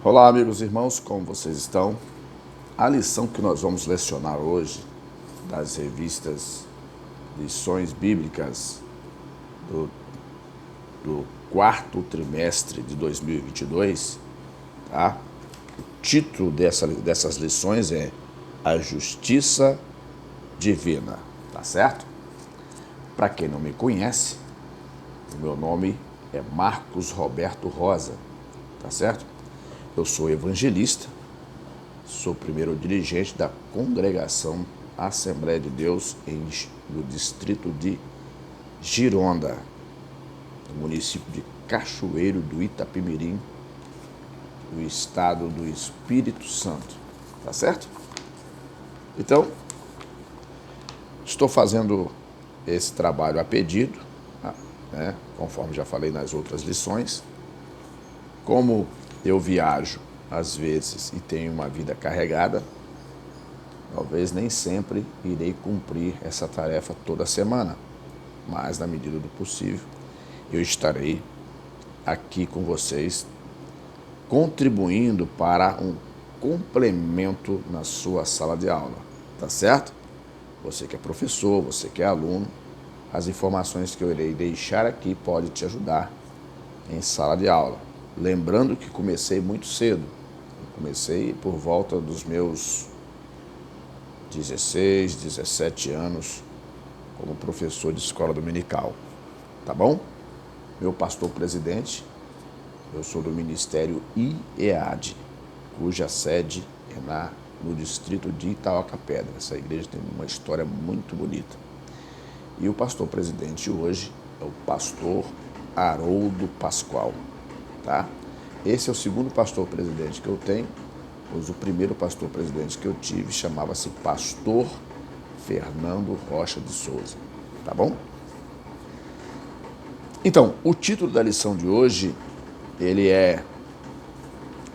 Olá, amigos e irmãos, como vocês estão? A lição que nós vamos lecionar hoje das revistas Lições Bíblicas do quarto trimestre de 2022, tá? O título dessas lições é A Justiça Divina, tá certo? Para quem não me conhece, o meu nome é Marcos Roberto Rosa, tá certo? Eu sou evangelista, sou primeiro dirigente da congregação Assembleia de Deus no distrito de Gironda, no município de Cachoeiro do Itapemirim, no estado do Espírito Santo, tá certo? Então, estou fazendo esse trabalho a pedido, né, conforme já falei nas outras lições. Como eu viajo às vezes e tenho uma vida carregada, talvez nem sempre irei cumprir essa tarefa toda semana, mas na medida do possível eu estarei aqui com vocês, contribuindo para um complemento na sua sala de aula, tá certo? Você que é professor, você que é aluno, as informações que eu irei deixar aqui podem te ajudar em sala de aula. Lembrando que comecei muito cedo, comecei por volta dos meus 16, 17 anos como professor de escola dominical, tá bom? Meu pastor presidente, eu sou do Ministério IEAD, cuja sede é no distrito de Itaoca-Pedra. Essa igreja tem uma história muito bonita. E o pastor presidente hoje é o pastor Haroldo Pascoal, tá? Esse é o segundo pastor presidente que eu tenho, pois o primeiro pastor presidente que eu tive chamava-se pastor Fernando Rocha de Souza, tá bom? Então, o título da lição de hoje, ele é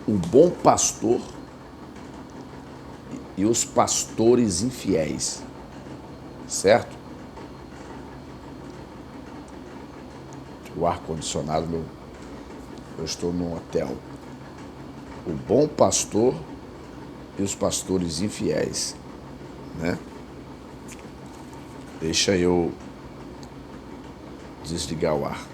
O Bom Pastor e os Pastores Infiéis, certo? O ar-condicionado, eu estou num hotel. O Bom Pastor e os Pastores Infiéis, né? Deixa eu desligar o ar.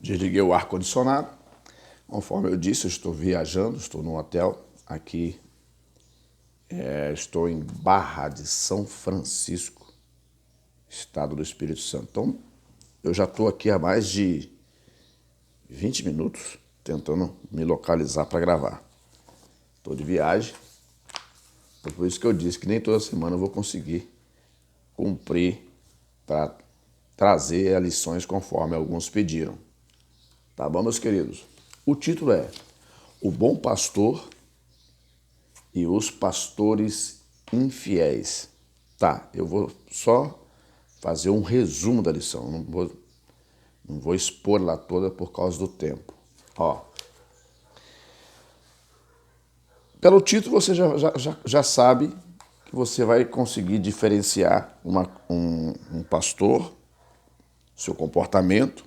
Desliguei o ar-condicionado. Conforme eu disse, eu estou viajando, estou num hotel aqui. Estou em Barra de São Francisco, estado do Espírito Santo. Então, eu já estou aqui há mais de 20 minutos tentando me localizar para gravar. Estou de viagem, por isso que eu disse que nem toda semana eu vou conseguir cumprir para trazer as lições conforme alguns pediram. Tá bom, meus queridos? O título é O Bom Pastor e os Pastores Infiéis. Tá, eu vou só fazer um resumo da lição, não vou expor lá toda por causa do tempo. Ó, pelo título você já sabe que você vai conseguir diferenciar um pastor, seu comportamento,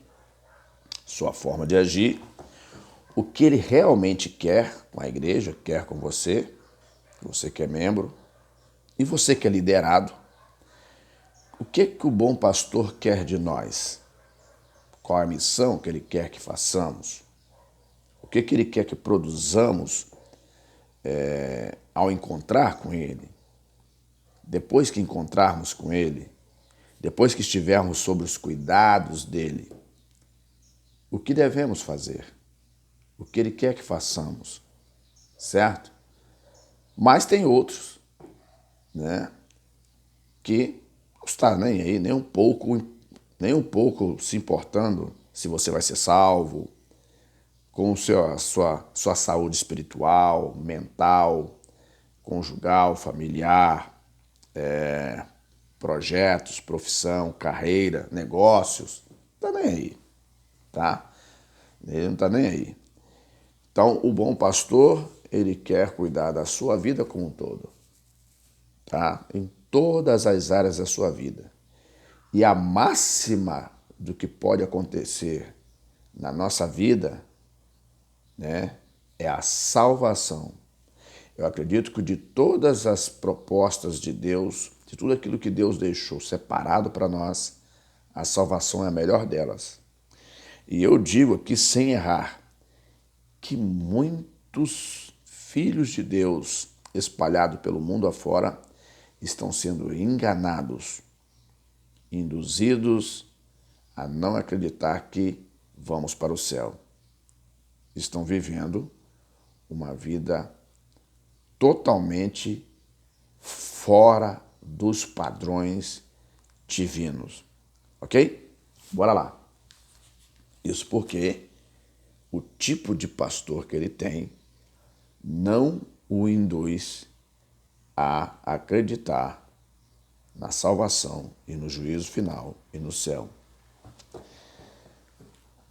sua forma de agir, o que ele realmente quer com a igreja, quer com você que é membro, e você que é liderado. O que o bom pastor quer de nós? Qual a missão que ele quer que façamos? O que ele quer que produzamos ao encontrar com ele? Depois que encontrarmos com ele, depois que estivermos sob os cuidados dele, o que devemos fazer? O que ele quer que façamos? Certo? Mas tem outros, né, que não está nem aí, nem um pouco se importando se você vai ser salvo, com a sua saúde espiritual, mental, conjugal, familiar, projetos, profissão, carreira, negócios. Não está nem aí, tá? Ele não está nem aí. Então, o bom pastor, ele quer cuidar da sua vida como um todo. tá? Em todas as áreas da sua vida. E a máxima do que pode acontecer na nossa vida, né, é a salvação. Eu acredito que de todas as propostas de Deus, de tudo aquilo que Deus deixou separado para nós, a salvação é a melhor delas. E eu digo aqui sem errar, que muitos filhos de Deus espalhados pelo mundo afora estão sendo enganados, induzidos a não acreditar que vamos para o céu. Estão vivendo uma vida totalmente fora dos padrões divinos. Ok? Bora lá. Isso porque o tipo de pastor que ele tem não o induz a acreditar na salvação e no juízo final e no céu.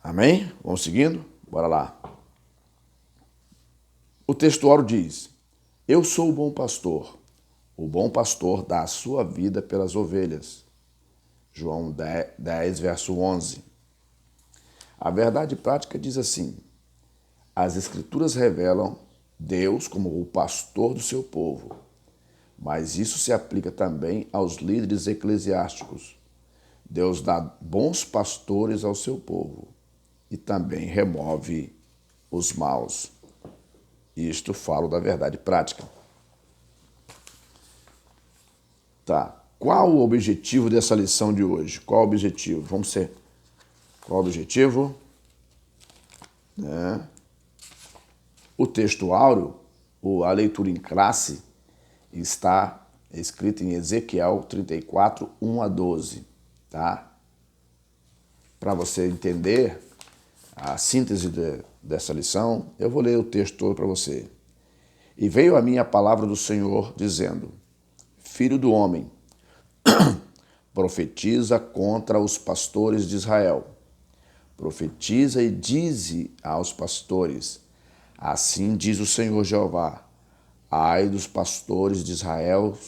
Amém? Vamos seguindo? Bora lá. O textuário diz: eu sou o bom pastor. O bom pastor dá a sua vida pelas ovelhas. João 10, verso 11. A verdade prática diz assim: as Escrituras revelam Deus como o pastor do seu povo, mas isso se aplica também aos líderes eclesiásticos. Deus dá bons pastores ao seu povo e também remove os maus. Isto falo da verdade prática. Tá. Qual o objetivo dessa lição de hoje? Qual o objetivo? Vamos ser. Qual o objetivo? O texto áureo, a leitura em classe, está escrita em Ezequiel 34, 1 a 12. Tá? Para você entender a síntese dessa lição, eu vou ler o texto todo para você. E veio a mim a palavra do Senhor, dizendo: Filho do homem, profetiza contra os pastores de Israel. Profetiza e dize aos pastores: assim diz o Senhor Jeová: ai dos pastores de Israel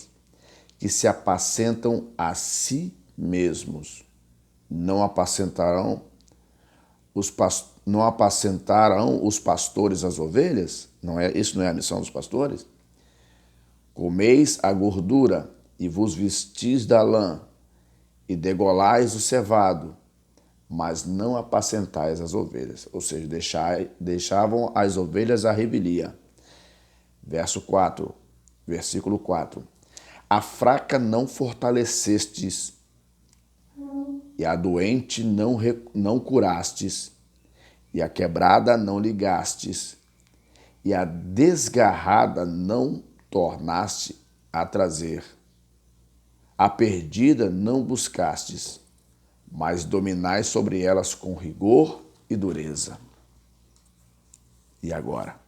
que se apacentam a si mesmos. Não apacentarão os pastores as ovelhas? Isso não é a missão dos pastores? Comeis a gordura e vos vestis da lã e degolais o cevado, mas não apacentais as ovelhas. Ou seja, deixavam as ovelhas à revelia. Versículo 4. A fraca não fortalecestes, e a doente não curastes, e a quebrada não ligastes, e a desgarrada não tornaste a trazer. A perdida não buscastes, mas dominais sobre elas com rigor e dureza. E agora?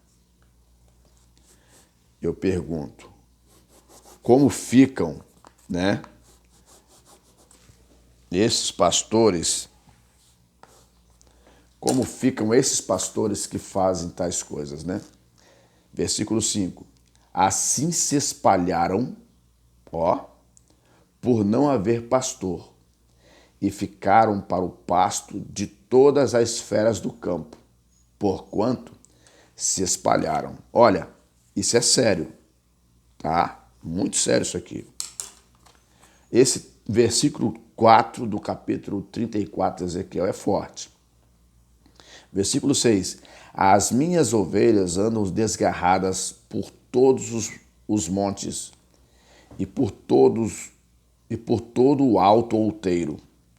Eu pergunto, como ficam, né, esses pastores, como ficam esses pastores que fazem tais coisas, né? Versículo 5. Assim se espalharam, por não haver pastor, e ficaram para o pasto de todas as feras do campo, porquanto se espalharam. Olha, isso é sério, tá? Muito sério isso aqui. Esse versículo 4 do capítulo 34 de Ezequiel é forte. Versículo 6. As minhas ovelhas andam desgarradas por todos os montes e por todo o alto outeiro.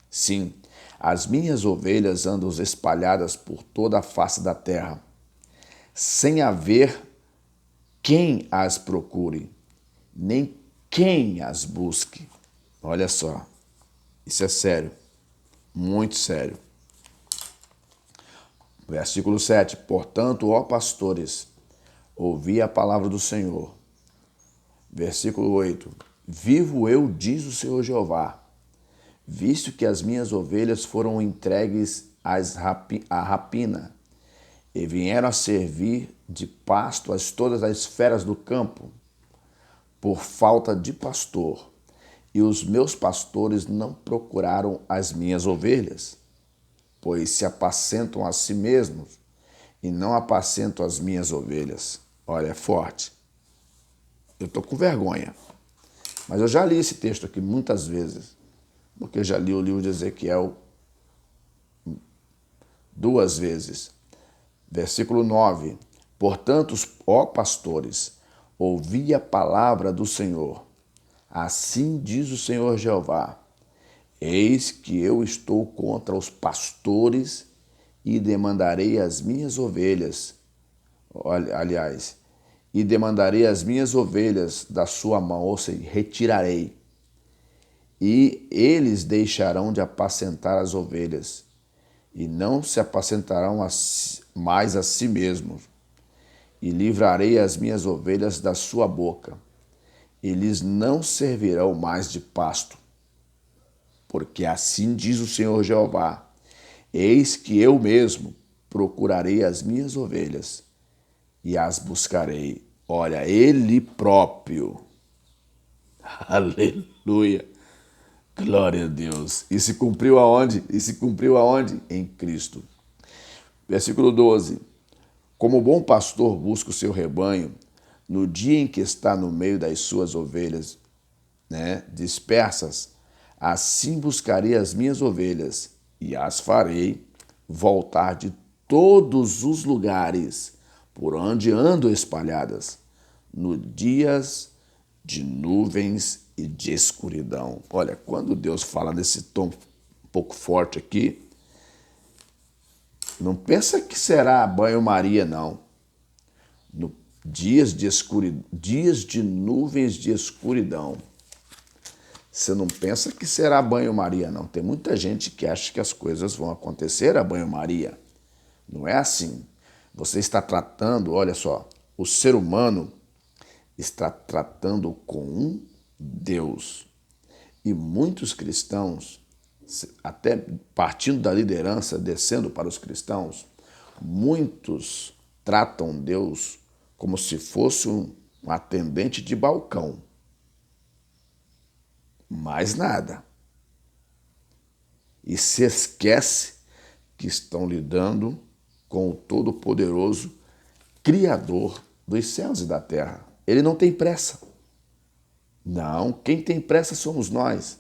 Sim, as minhas ovelhas andam espalhadas por toda a face da terra, sem haver quem as procure, nem quem as busque. Olha só, isso é sério, muito sério. Versículo 7. Portanto, ó pastores, ouvi a palavra do Senhor. Versículo 8. Vivo eu, diz o Senhor Jeová, visto que as minhas ovelhas foram entregues à rapina e vieram a servir de pasto a todas as feras do campo, por falta de pastor, e os meus pastores não procuraram as minhas ovelhas, pois se apacentam a si mesmos e não apacentam as minhas ovelhas. Olha, é forte. Eu estou com vergonha, mas eu já li esse texto aqui muitas vezes, porque eu já li o livro de Ezequiel 2 vezes. Versículo 9. Portanto, ó pastores, ouvi a palavra do Senhor. Assim diz o Senhor Jeová: eis que eu estou contra os pastores e demandarei as minhas ovelhas. Aliás, e demandarei as minhas ovelhas da sua mão, ou seja, retirarei. E eles deixarão de apacentar as ovelhas, e não se apacentarão mais a si mesmos. E livrarei as minhas ovelhas da sua boca. Eles não servirão mais de pasto. Porque assim diz o Senhor Jeová: eis que eu mesmo procurarei as minhas ovelhas e as buscarei. Olha, Ele próprio. Aleluia. Glória a Deus. E se cumpriu aonde? E se cumpriu aonde? Em Cristo. Versículo 12. Como bom pastor busca o seu rebanho, no dia em que está no meio das suas ovelhas, dispersas, assim buscarei as minhas ovelhas e as farei voltar de todos os lugares por onde andam espalhadas, no dias de nuvens e de escuridão. Olha, quando Deus fala nesse tom um pouco forte aqui, não pensa que será banho-maria, não. No dias de nuvens de escuridão. Você não pensa que será banho-maria, não. Tem muita gente que acha que as coisas vão acontecer a banho-maria. Não é assim. Você está tratando, olha só, o ser humano está tratando com um Deus. E muitos cristãos, até partindo da liderança, descendo para os cristãos, muitos tratam Deus como se fosse um atendente de balcão. Mais nada. E se esquece que estão lidando com o Todo-Poderoso, Criador dos céus e da terra. Ele não tem pressa. Não, quem tem pressa somos nós.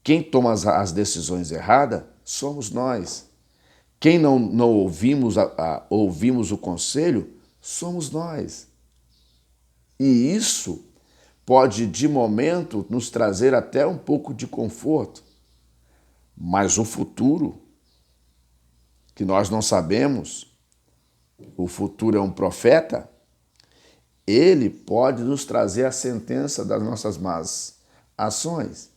Quem toma as decisões erradas somos nós. Quem não ouvimos o conselho somos nós. E isso pode, de momento, nos trazer até um pouco de conforto. Mas o futuro, que nós não sabemos, o futuro é um profeta, ele pode nos trazer a sentença das nossas más ações,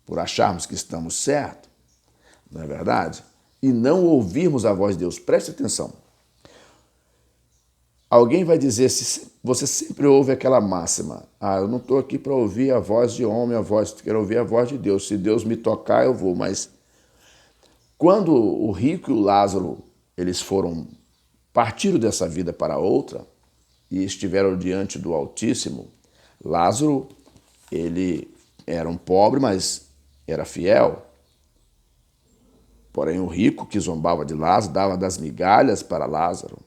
por acharmos que estamos certos, não é verdade? E não ouvirmos a voz de Deus. Preste atenção. Alguém vai dizer, se você sempre ouve aquela máxima: eu não estou aqui para ouvir a voz de homem, quero ouvir a voz de Deus. Se Deus me tocar, eu vou. Mas quando o rico e o Lázaro, eles partiram dessa vida para outra e estiveram diante do Altíssimo, Lázaro, ele era um pobre, mas era fiel. Porém, o rico que zombava de Lázaro, dava das migalhas para Lázaro.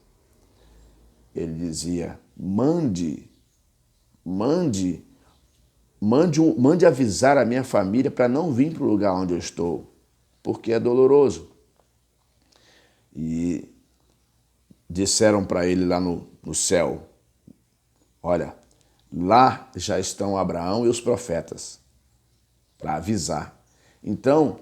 Ele dizia: mande avisar a minha família para não vir para o lugar onde eu estou, porque é doloroso. E disseram para ele lá no céu: olha, lá já estão Abraão e os profetas, para avisar. Então,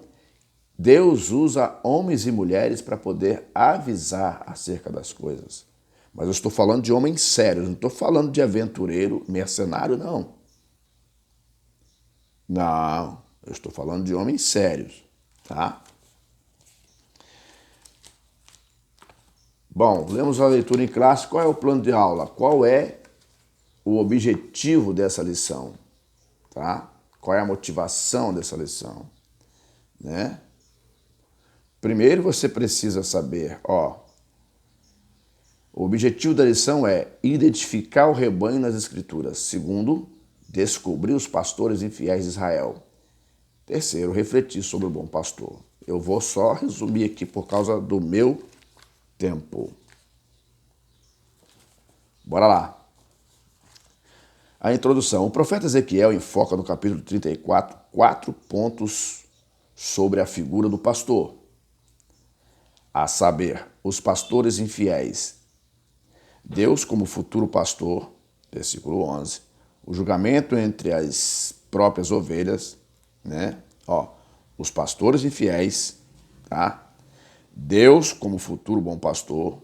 Deus usa homens e mulheres para poder avisar acerca das coisas. Mas eu estou falando de homens sérios, não estou falando de aventureiro, mercenário, não. Não, eu estou falando de homens sérios, tá? Bom, lemos a leitura em classe. Qual é o plano de aula? Qual é o objetivo dessa lição? Tá? Qual é a motivação dessa lição? Primeiro você precisa saber, O objetivo da lição é identificar o rebanho nas Escrituras. Segundo, descobrir os pastores infiéis de Israel. Terceiro, refletir sobre o bom pastor. Eu vou só resumir aqui por causa do meu tempo. Bora lá. A introdução. O profeta Ezequiel enfoca no capítulo 34 4 pontos sobre a figura do pastor. A saber, os pastores infiéis. Deus como futuro pastor, versículo 11. O julgamento entre as próprias ovelhas, né? Os pastores infiéis, tá? Deus como futuro bom pastor,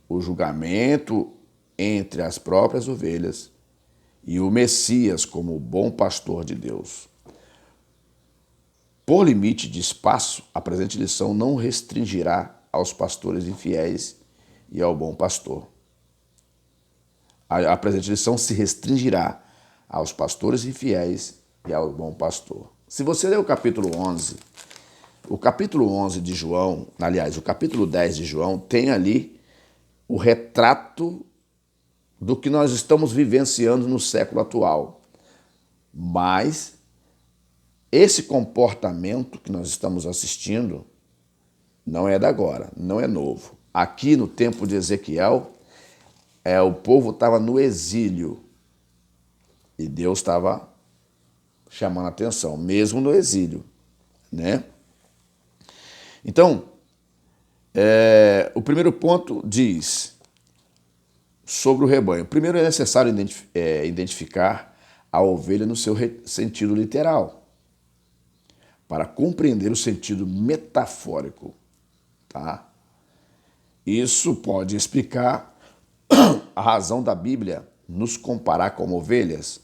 o julgamento entre as próprias ovelhas e o Messias como bom pastor de Deus. Por limite de espaço, a presente lição não restringirá aos pastores infiéis e ao bom pastor. A presente lição se restringirá aos pastores infiéis e ao bom pastor. Se você ler o capítulo 11 de João, aliás, o capítulo 10 de João, tem ali o retrato do que nós estamos vivenciando no século atual. Mas esse comportamento que nós estamos assistindo não é da agora, não é novo. Aqui no tempo de Ezequiel, o povo estava no exílio e Deus estava chamando a atenção, mesmo no exílio, né? Então, o primeiro ponto diz sobre o rebanho. Primeiro é necessário identificar a ovelha no seu sentido literal, para compreender o sentido metafórico, tá? Isso pode explicar a razão da Bíblia nos comparar com ovelhas.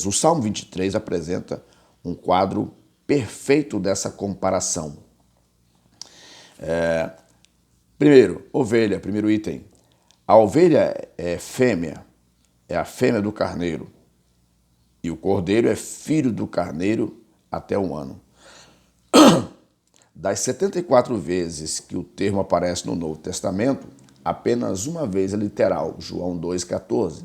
O Salmo 23 apresenta um quadro perfeito dessa comparação. Primeiro, ovelha, primeiro item. A ovelha é fêmea, é a fêmea do carneiro. E o cordeiro é filho do carneiro até 1 ano. Das 74 vezes que o termo aparece no Novo Testamento, apenas uma vez é literal, João 2,14.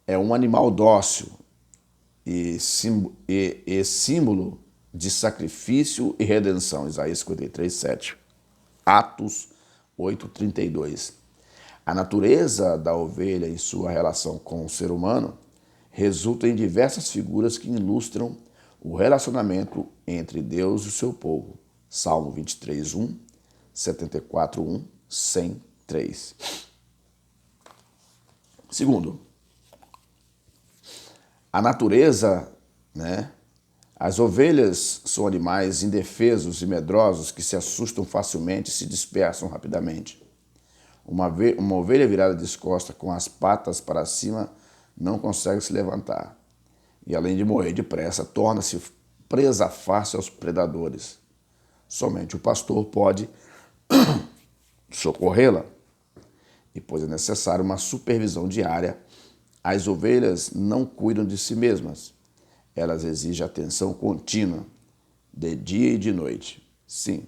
É um animal dócil e símbolo de sacrifício e redenção, Isaías 53:7. Atos 8:32. A natureza da ovelha e sua relação com o ser humano resulta em diversas figuras que ilustram o relacionamento entre Deus e o seu povo. Salmo 23:1, 74:1, 100:3. Segundo, a natureza, né? As ovelhas são animais indefesos e medrosos que se assustam facilmente e se dispersam rapidamente. Uma ovelha virada de costas com as patas para cima não consegue se levantar. E além de morrer depressa, torna-se presa fácil aos predadores. Somente o pastor pode socorrê-la. E pois é necessário uma supervisão diária, as ovelhas não cuidam de si mesmas. Elas exigem atenção contínua, de dia e de noite. Sim.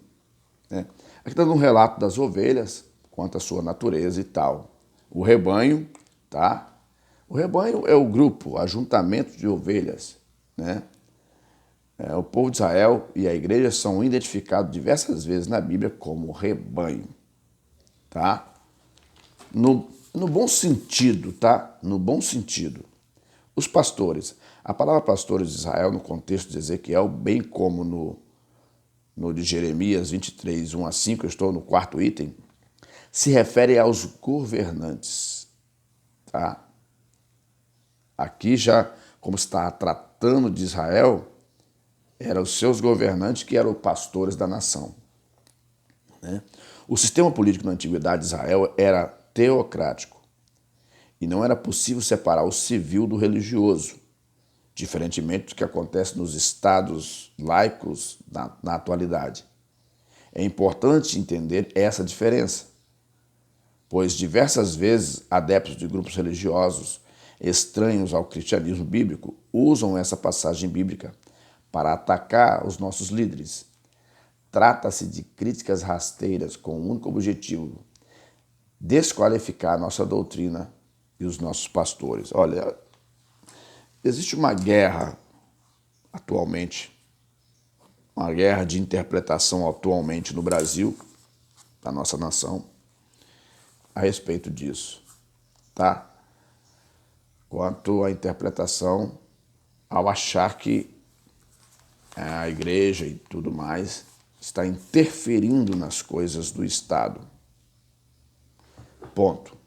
Né? Aqui está um relato das ovelhas, quanto à sua natureza e tal. O rebanho, tá? O rebanho é o grupo, o ajuntamento de ovelhas, né? O povo de Israel e a igreja são identificados diversas vezes na Bíblia como rebanho, tá? No bom sentido, tá? No bom sentido. Os pastores. A palavra pastores de Israel, no contexto de Ezequiel, bem como no de Jeremias 23, 1-5, eu estou no 4º item, se refere aos governantes, tá? Aqui já, como está tratando de Israel, eram os seus governantes que eram pastores da nação, né? O sistema político na antiguidade de Israel era teocrático e não era possível separar o civil do religioso, diferentemente do que acontece nos estados laicos na atualidade. É importante entender essa diferença, pois diversas vezes adeptos de grupos religiosos estranhos ao cristianismo bíblico usam essa passagem bíblica para atacar os nossos líderes. Trata-se de críticas rasteiras com o único objetivo: desqualificar a nossa doutrina e os nossos pastores. Olha, existe uma guerra atualmente, uma guerra de interpretação atualmente no Brasil, da nossa nação, a respeito disso, tá? Quanto à interpretação, ao achar que a igreja e tudo mais está interferindo nas coisas do Estado. Ponto.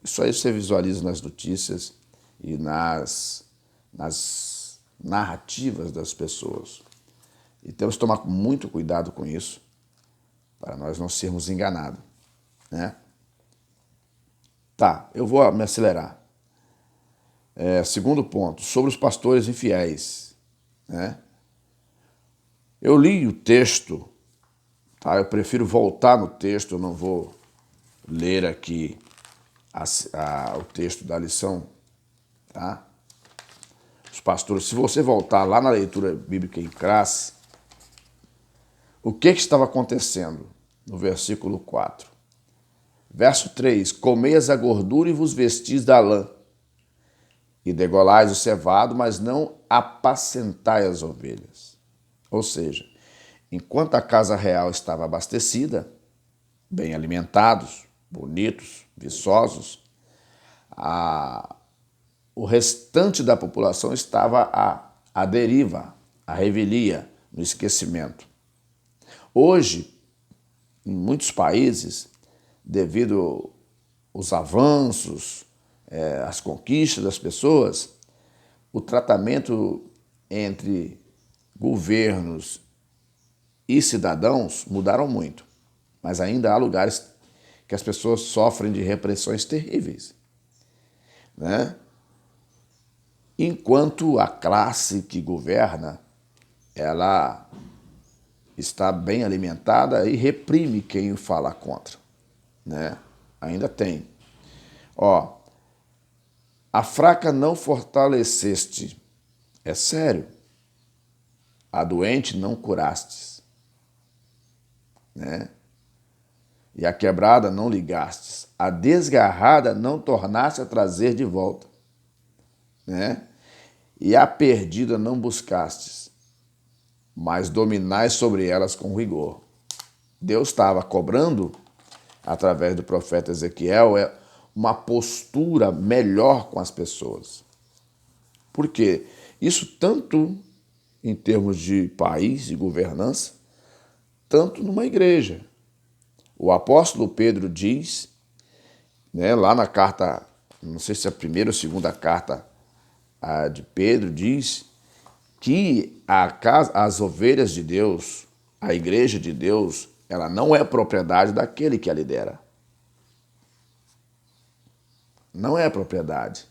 Isso aí você visualiza nas notícias e nas narrativas das pessoas. E temos que tomar muito cuidado com isso, para nós não sermos enganados, né? Tá, eu vou me acelerar. Segundo ponto, sobre os pastores infiéis, né? Eu li o texto, tá? Eu prefiro voltar no texto, eu não vou ler aqui o texto da lição, tá? Os pastores, se você voltar lá na leitura bíblica em classe, o que estava acontecendo no versículo 4? Verso 3, comeis a gordura e vos vestis da lã, e degolais o cevado, mas não apacentai as ovelhas. Ou seja, enquanto a casa real estava abastecida, bem alimentados, bonitos, viçosos, o restante da população estava à deriva, à revelia, no esquecimento. Hoje, em muitos países, devido aos avanços, às conquistas das pessoas, o tratamento entre governos e cidadãos mudaram muito, mas ainda há lugares que as pessoas sofrem de repressões terríveis, né? Enquanto a classe que governa, ela está bem alimentada e reprime quem fala contra, né? Ainda tem. A fraca não fortaleceste, é sério. A doente não curastes, né? E a quebrada não ligastes, a desgarrada não tornaste a trazer de volta, né? E a perdida não buscastes, mas dominais sobre elas com rigor. Deus estava cobrando, através do profeta Ezequiel, uma postura melhor com as pessoas. Por quê? Isso tanto em termos de país e governança, tanto numa igreja. O apóstolo Pedro diz, né, lá na carta, não sei se é a primeira ou segunda carta de Pedro, diz que as ovelhas de Deus, a igreja de Deus, ela não é propriedade daquele que a lidera. Não é propriedade.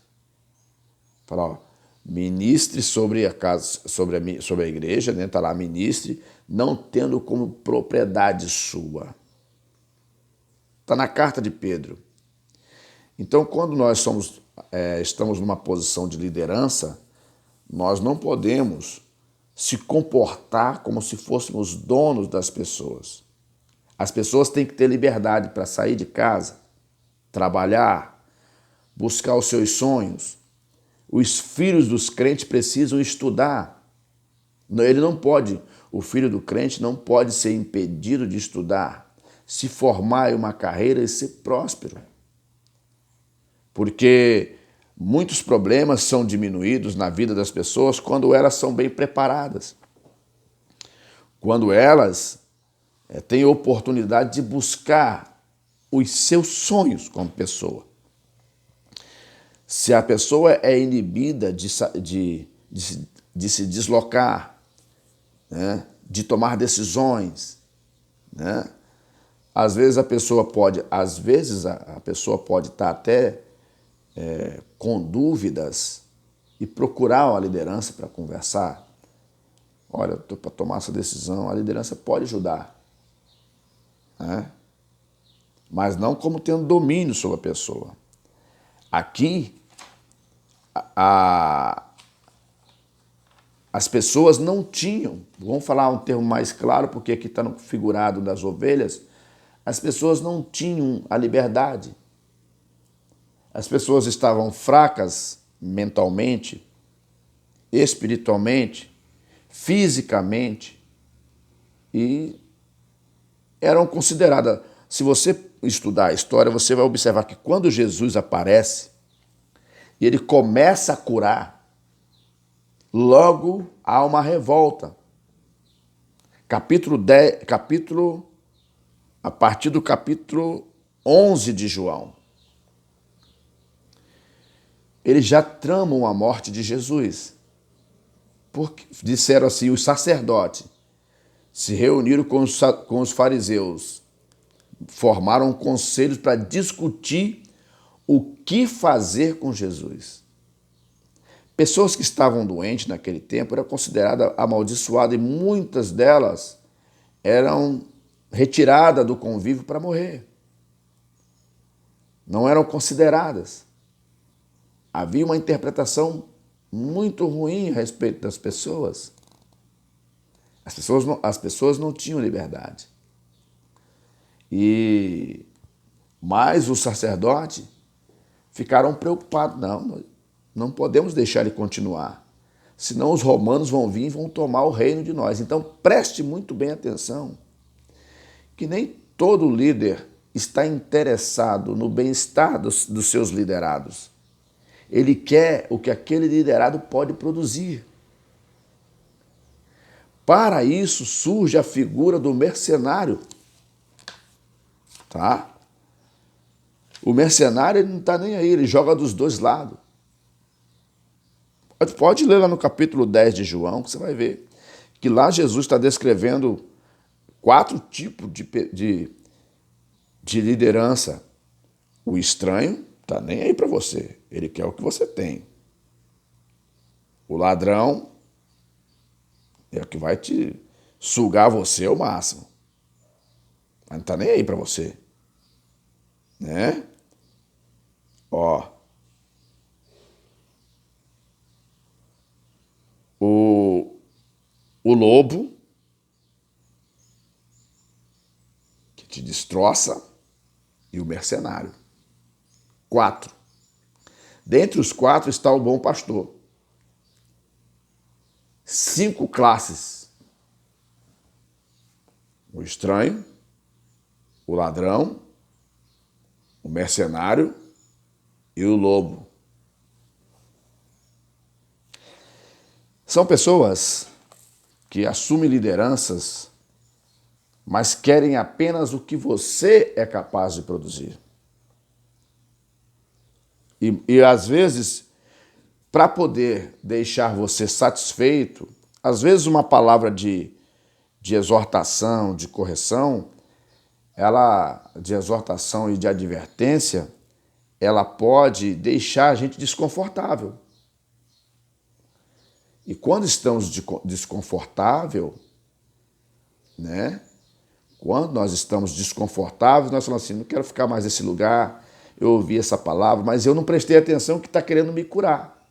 Fala, ministre sobre a casa, sobre a igreja, né? Tá lá, ministre, não tendo como propriedade sua. Está na carta de Pedro. Então, quando nós estamos numa posição de liderança, nós não podemos se comportar como se fôssemos donos das pessoas. As pessoas têm que ter liberdade para sair de casa, trabalhar, buscar os seus sonhos. Os filhos dos crentes precisam estudar. O filho do crente não pode ser impedido de estudar, se formar em uma carreira e ser próspero. Porque muitos problemas são diminuídos na vida das pessoas quando elas são bem preparadas. Quando elas têm oportunidade de buscar os seus sonhos como pessoa. Se a pessoa é inibida de se deslocar, né, de tomar decisões, né, às vezes a pessoa pode estar até com dúvidas e procurar uma liderança para conversar. Olha, estou para tomar essa decisão, a liderança pode ajudar, né? Mas não como tendo domínio sobre a pessoa. Aqui, As pessoas não tinham, vamos falar um termo mais claro, porque aqui está no figurado das ovelhas, as pessoas não tinham a liberdade. As pessoas estavam fracas mentalmente, espiritualmente, fisicamente e eram consideradas. Se você estudar a história, você vai observar que quando Jesus aparece e ele começa a curar, logo há uma revolta. A partir do capítulo 11 de João, eles já tramam a morte de Jesus. Porque disseram assim, os sacerdotes se reuniram com os fariseus, formaram conselhos para discutir o que fazer com Jesus. Pessoas que estavam doentes naquele tempo eram consideradas amaldiçoadas e muitas delas eram retiradas do convívio para morrer. Não eram consideradas. Havia uma interpretação muito ruim a respeito das pessoas. As pessoas não tinham liberdade. Mas os sacerdotes ficaram preocupados. Não podemos deixar ele continuar. Senão os romanos vão vir e vão tomar o reino de nós. Então preste muito bem atenção que nem todo líder está interessado no bem-estar dos seus liderados. Ele quer o que aquele liderado pode produzir. Para isso surge a figura do mercenário. Tá? O mercenário ele não está nem aí, ele joga dos dois lados. Pode ler lá no capítulo 10 de João, que você vai ver que lá Jesus está descrevendo 4 tipos de liderança. O estranho está nem aí para você, ele quer o que você tem. O ladrão é o que vai te sugar você ao máximo. Mas não está nem aí para você. Né? Ó. O lobo, que te destroça, e o mercenário. 4. Dentre os 4 está o bom pastor. 5 classes. O estranho, o ladrão, o mercenário e o lobo. São pessoas que assumem lideranças, mas querem apenas o que você é capaz de produzir. E às vezes, para poder deixar você satisfeito, às vezes uma palavra de exortação, de correção, de exortação e de advertência, ela pode deixar a gente desconfortável. E quando estamos desconfortável, né? Quando nós estamos desconfortáveis, nós falamos assim, não quero ficar mais nesse lugar, eu ouvi essa palavra, mas eu não prestei atenção que está querendo me curar.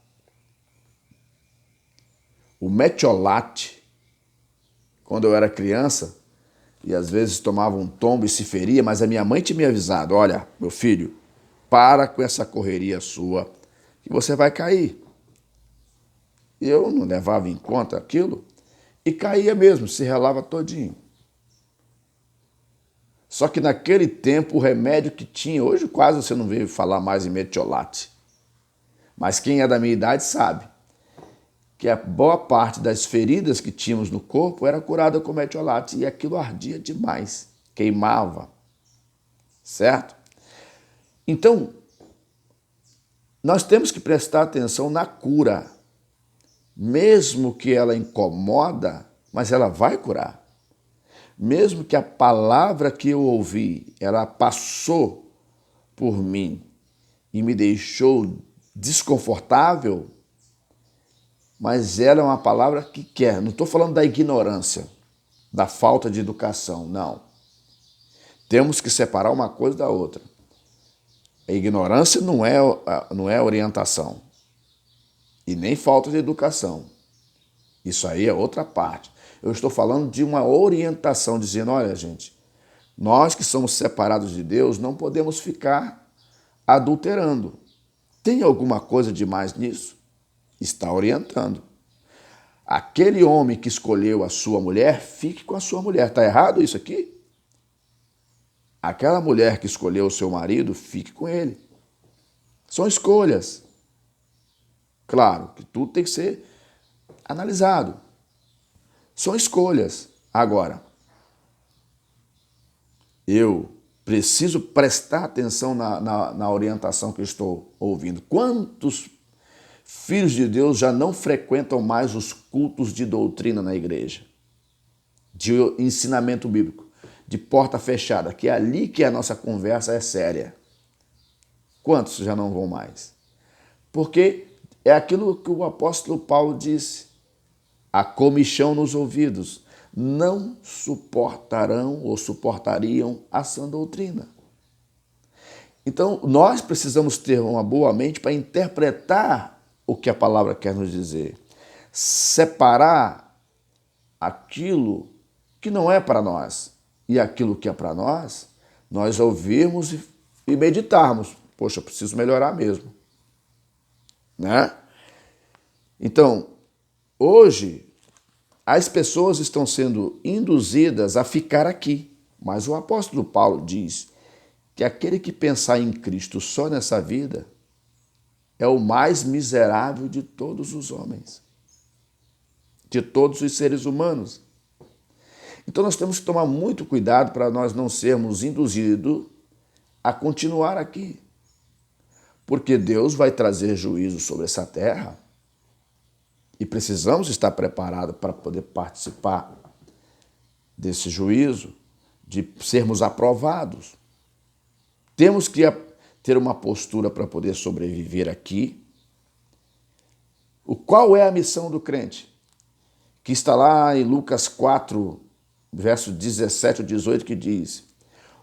O metiolate, quando eu era criança, e às vezes tomava um tombo e se feria, mas a minha mãe tinha me avisado, olha, meu filho, para com essa correria sua, que você vai cair. Eu não levava em conta aquilo e caía mesmo, se relava todinho. Só que naquele tempo o remédio que tinha, hoje quase você não vê falar mais em metiolate. Mas quem é da minha idade sabe que a boa parte das feridas que tínhamos no corpo era curada com metiolate e aquilo ardia demais, queimava, certo? Então, nós temos que prestar atenção na cura, mesmo que ela incomoda, mas ela vai curar. Mesmo que a palavra que eu ouvi, ela passou por mim e me deixou desconfortável, mas ela é uma palavra que quer. Não estou falando da ignorância, da falta de educação, não. Temos que separar uma coisa da outra. A ignorância não é orientação e nem falta de educação. Isso aí é outra parte. Eu estou falando de uma orientação, dizendo, olha, gente, nós que somos separados de Deus não podemos ficar adulterando. Tem alguma coisa demais nisso? Está orientando. Aquele homem que escolheu a sua mulher, fique com a sua mulher. Está errado isso aqui? Aquela mulher que escolheu o seu marido, fique com ele. São escolhas. Claro que tudo tem que ser analisado. São escolhas. Agora, eu preciso prestar atenção na orientação que eu estou ouvindo. Quantos filhos de Deus já não frequentam mais os cultos de doutrina na igreja? De ensinamento bíblico, de porta fechada, que é ali que a nossa conversa é séria. Quantos já não vão mais? Porque é aquilo que o apóstolo Paulo disse, a comichão nos ouvidos, não suportarão ou suportariam a sã doutrina. Então, nós precisamos ter uma boa mente para interpretar o que a palavra quer nos dizer. Separar aquilo que não é para nós e aquilo que é para nós, nós ouvirmos e meditarmos. Poxa, eu preciso melhorar mesmo. Né? Então, hoje, as pessoas estão sendo induzidas a ficar aqui. Mas o apóstolo Paulo diz que aquele que pensar em Cristo só nessa vida é o mais miserável de todos os homens, de todos os seres humanos. Então nós temos que tomar muito cuidado para nós não sermos induzidos a continuar aqui. Porque Deus vai trazer juízo sobre essa terra e precisamos estar preparados para poder participar desse juízo, de sermos aprovados. Temos que ter uma postura para poder sobreviver aqui. Qual é a missão do crente? Que está lá em Lucas 4, verso 17 ou 18, que diz: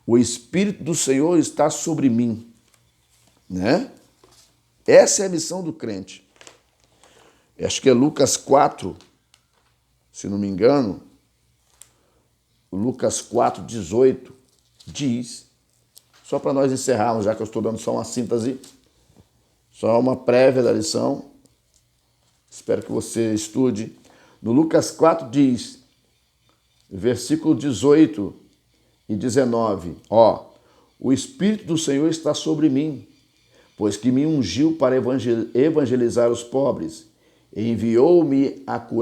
o Espírito do Senhor está sobre mim. Né? Essa é a missão do crente. Acho que é Lucas 4, se não me engano, Lucas 4, 18, diz, só para nós encerrarmos, já que eu estou dando só uma síntese, só uma prévia da lição, espero que você estude. No Lucas 4 diz, versículo 18 e 19, o Espírito do Senhor está sobre mim, pois que me ungiu para evangelizar os pobres, e enviou-me a curar